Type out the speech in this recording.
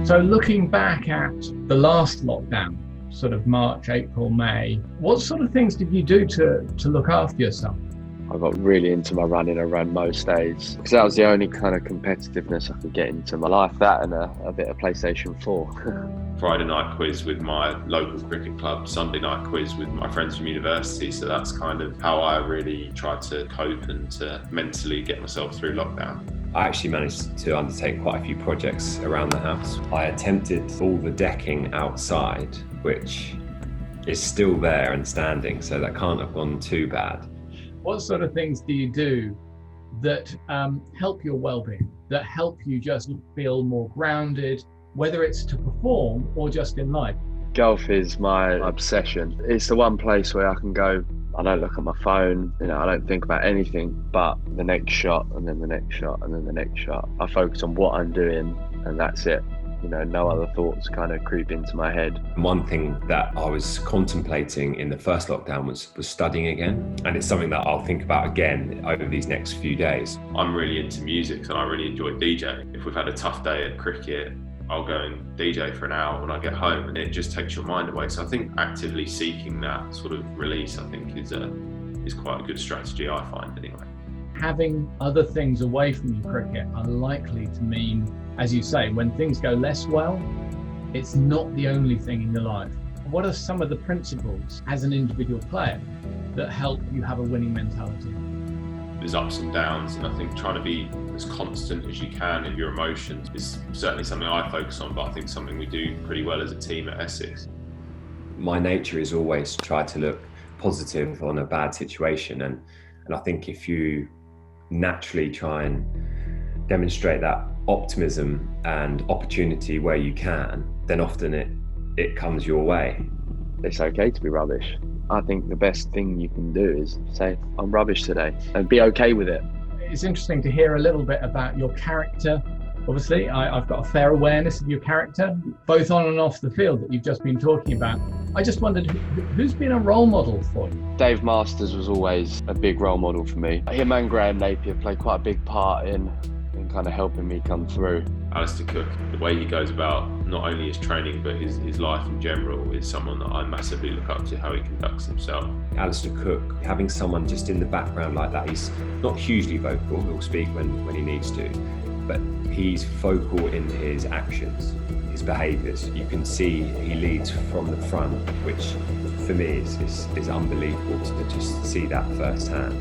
So looking back at the last lockdown, sort of March, April, May, what sort of things did you do to look after yourself? I got really into my running. I ran most days because that was the only kind of competitiveness I could get into my life. That and a bit of PlayStation 4. Friday night quiz with my local cricket club, Sunday night quiz with my friends from university. So that's kind of how I really tried to cope and to mentally get myself through lockdown. I actually managed to undertake quite a few projects around the house. I attempted all the decking outside, which is still there and standing, so that can't have gone too bad. What sort of things do you do that help your well-being, that help you just feel more grounded, whether it's to perform or just in life? Golf is my obsession. It's the one place where I can go, I don't look at my phone, I don't think about anything but the next shot and then the next shot and then the next shot. I focus on what I'm doing and that's it. No other thoughts kind of creep into my head. One thing that I was contemplating in the first lockdown was studying again. And it's something that I'll think about again over these next few days. I'm really into music and I really enjoy DJing. If we've had a tough day at cricket, I'll go and DJ for an hour when I get home and it just takes your mind away. So I think actively seeking that sort of release, I think is quite a good strategy, I find anyway. Having other things away from your cricket are likely to mean, as you say, when things go less well, it's not the only thing in your life. What are some of the principles as an individual player that help you have a winning mentality? There's ups and downs, and I think trying to be as constant as you can in your emotions is certainly something I focus on, but I think something we do pretty well as a team at Essex. My nature is always to try to look positive on a bad situation, and I think if you naturally try and demonstrate that optimism and opportunity where you can, then often it comes your way. It's okay to be rubbish. I think the best thing you can do is say, I'm rubbish today, and be okay with it. It's interesting to hear a little bit about your character. Obviously, I've got a fair awareness of your character, both on and off the field that you've just been talking about. I just wondered, who's been a role model for you? Dave Masters was always a big role model for me. Him and Graham Napier played quite a big part in kind of helping me come through. Alistair Cook, the way he goes about not only his training but his life in general is someone that I massively look up to, how he conducts himself. Alistair Cook, having someone just in the background like that, he's not hugely vocal, he'll speak when he needs to, but he's vocal in his actions, his behaviours. You can see he leads from the front, which for me is unbelievable to just see that firsthand.